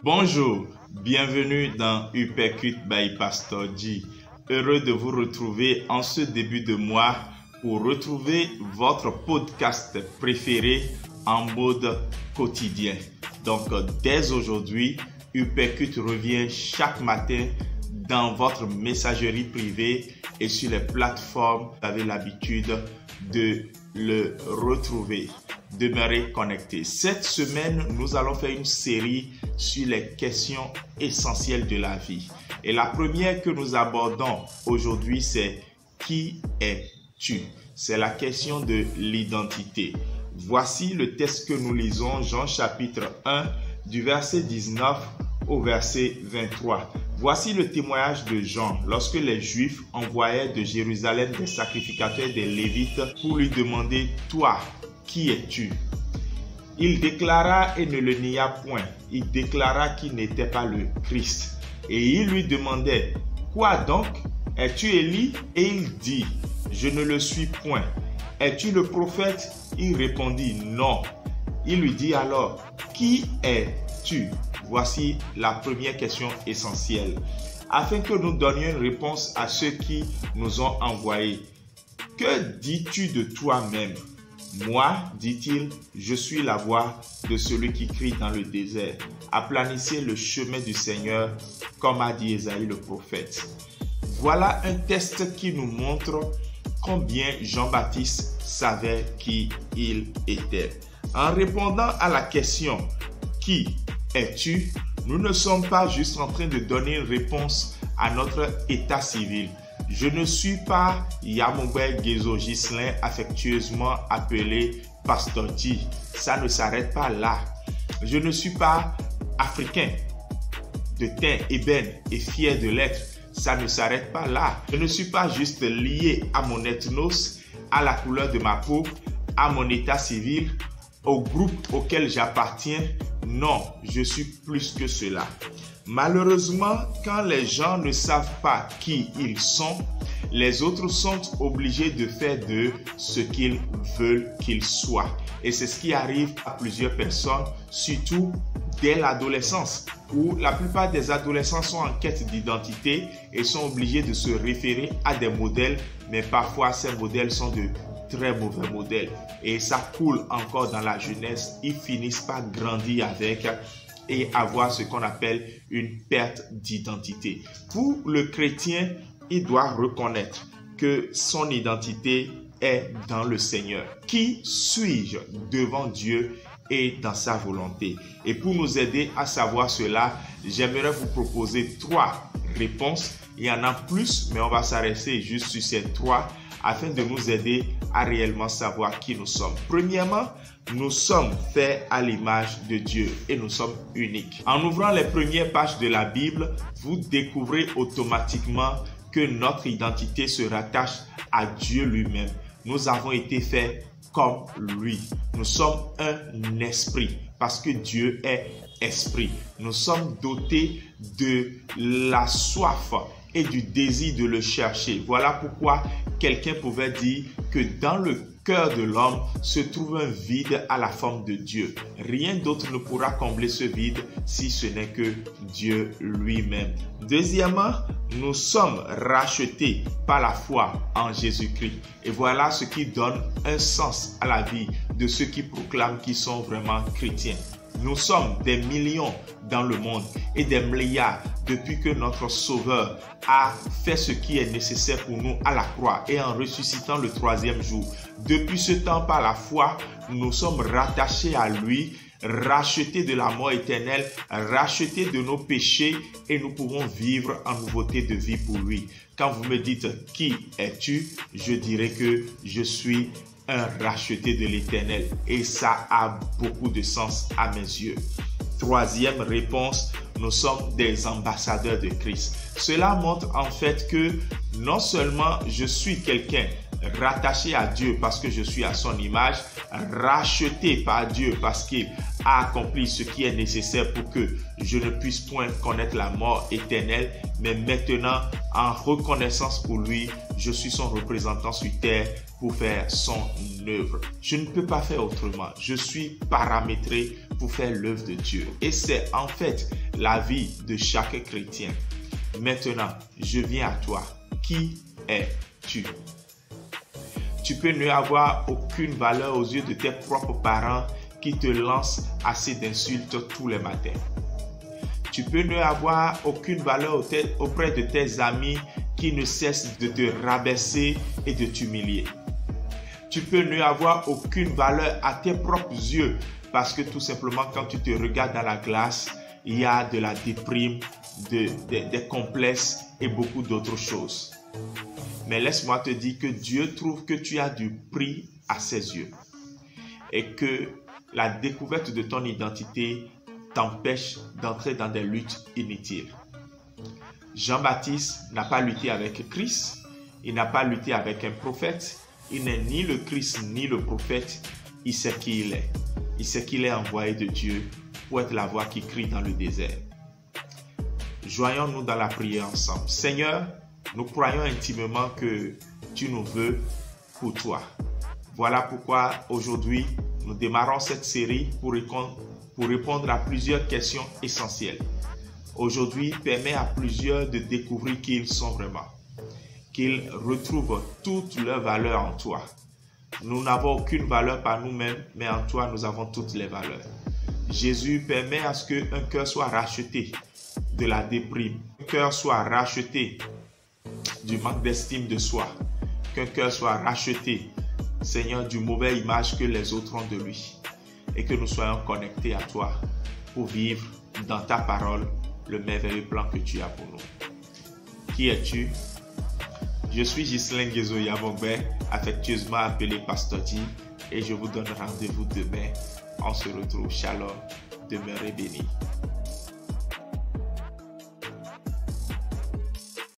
Bonjour, bienvenue dans Uppercut by Pastor G. Heureux de vous retrouver en ce début de mois pour retrouver votre podcast préféré en mode quotidien. Donc, dès aujourd'hui, Uppercut revient chaque matin dans votre messagerie privée et sur les plateformes, vous avez l'habitude de le retrouver. Demeurez connectés. Cette semaine, nous allons faire une série sur les questions essentielles de la vie. Et la première que nous abordons aujourd'hui, c'est qui es-tu? C'est la question de l'identité. Voici le texte que nous lisons, Jean chapitre 1, du verset 19 au verset 23. Voici le témoignage de Jean lorsque les Juifs envoyaient de Jérusalem des sacrificateurs des Lévites pour lui demander « Toi, qui es-tu » Il déclara et ne le nia point. Il déclara qu'il n'était pas le Christ. Et il lui demandait « Quoi donc? Es-tu Élie » Et il dit « Je ne le suis point. » « Es-tu le prophète » Il répondit « Non. » Il lui dit alors « Qui es-tu » Voici la première question essentielle. Afin que nous donnions une réponse à ceux qui nous ont envoyés. Que dis-tu de toi-même? Moi, dit-il, je suis la voix de celui qui crie dans le désert. Aplanissez le chemin du Seigneur, comme a dit Ésaïe le prophète. Voilà un test qui nous montre combien Jean-Baptiste savait qui il était. En répondant à la question « Qui es-tu ?» nous ne sommes pas juste en train de donner une réponse à notre état civil. Je ne suis pas Yamoubé Gezo Ghislain, affectueusement appelé Pastor G. Ça ne s'arrête pas là. Je ne suis pas africain, de teint ébène et fier de l'être. Ça ne s'arrête pas là. Je ne suis pas juste lié à mon ethnos, à la couleur de ma peau, à mon état civil, au groupe auquel j'appartiens. Non, je suis plus que cela. Malheureusement, quand les gens ne savent pas qui ils sont, les autres sont obligés de faire d'eux ce qu'ils veulent qu'ils soient. Et c'est ce qui arrive à plusieurs personnes, surtout dès l'adolescence, où la plupart des adolescents sont en quête d'identité et sont obligés de se référer à des modèles, mais parfois ces modèles sont de très mauvais modèles. Et ça coule encore dans la jeunesse, ils finissent par grandir avec et avoir ce qu'on appelle une perte d'identité. Pour le chrétien, il doit reconnaître que son identité est dans le Seigneur. Qui suis-je devant Dieu et dans sa volonté? Et pour nous aider à savoir cela, j'aimerais vous proposer 3 réponses. Il y en a plus, mais on va s'arrêter juste sur ces 3 afin de nous aider à réellement savoir qui nous sommes. Premièrement, nous sommes faits à l'image de Dieu et nous sommes uniques. En ouvrant les premières pages de la Bible, vous découvrez automatiquement que notre identité se rattache à Dieu lui-même. Nous avons été faits comme lui. Nous sommes un esprit parce que Dieu est esprit. Nous sommes dotés de la soif et du désir de le chercher. Voilà pourquoi quelqu'un pouvait dire que dans le cœur de l'homme se trouve un vide à la forme de Dieu. Rien d'autre ne pourra combler ce vide si ce n'est que Dieu lui-même. Deuxièmement, nous sommes rachetés par la foi en Jésus-Christ. Et voilà ce qui donne un sens à la vie de ceux qui proclament qu'ils sont vraiment chrétiens. Nous sommes des millions dans le monde et des milliards depuis que notre Sauveur a fait ce qui est nécessaire pour nous à la croix et en ressuscitant le 3e jour. Depuis ce temps, par la foi, nous sommes rattachés à lui, rachetés de la mort éternelle, rachetés de nos péchés et nous pouvons vivre en nouveauté de vie pour lui. Quand vous me dites « Qui es-tu ?» je dirais que je suis un racheté de l'Éternel et ça a beaucoup de sens à mes yeux. Troisième réponse, nous sommes des ambassadeurs de Christ. Cela montre en fait que non seulement je suis quelqu'un rattaché à Dieu parce que je suis à son image, racheté par Dieu parce qu'il a accompli ce qui est nécessaire pour que je ne puisse point connaître la mort éternelle, mais maintenant, en reconnaissance pour lui, je suis son représentant sur terre pour faire son œuvre. Je ne peux pas faire autrement. Je suis paramétré pour faire l'œuvre de Dieu. Et c'est en fait la vie de chaque chrétien. Maintenant, je viens à toi. Qui es-tu? Tu peux ne avoir aucune valeur aux yeux de tes propres parents qui te lancent assez d'insultes tous les matins. Tu peux ne avoir aucune valeur auprès de tes amis qui ne cessent de te rabaisser et de t'humilier. Tu peux ne avoir aucune valeur à tes propres yeux parce que tout simplement quand tu te regardes dans la glace, il y a de la déprime, des complexes et beaucoup d'autres choses. Mais laisse-moi te dire que Dieu trouve que tu as du prix à ses yeux et que la découverte de ton identité t'empêche d'entrer dans des luttes inutiles. Jean-Baptiste n'a pas lutté avec Christ, il n'a pas lutté avec un prophète, il n'est ni le Christ ni le prophète, il sait qui il est. Il sait qu'il est envoyé de Dieu pour être la voix qui crie dans le désert. Joignons-nous dans la prière ensemble. Seigneur, nous croyons intimement que tu nous veux pour toi. Voilà pourquoi aujourd'hui, nous démarrons cette série pour répondre à plusieurs questions essentielles. Aujourd'hui, permet à plusieurs de découvrir qui ils sont vraiment, qu'ils retrouvent toute leur valeur en toi. Nous n'avons aucune valeur par nous-mêmes, mais en toi, nous avons toutes les valeurs. Jésus permet à ce qu'un cœur soit racheté de la déprime, qu'un cœur soit racheté du manque d'estime de soi, qu'un cœur soit racheté, Seigneur, du mauvais image que les autres ont de lui, et que nous soyons connectés à toi pour vivre dans ta parole le merveilleux plan que tu as pour nous. Qui es-tu? Je suis Ghislain Guézo Yabongbe, affectueusement appelé Pasteur G, et je vous donne rendez-vous demain. On se retrouve. Shalom. Demeurez bénis.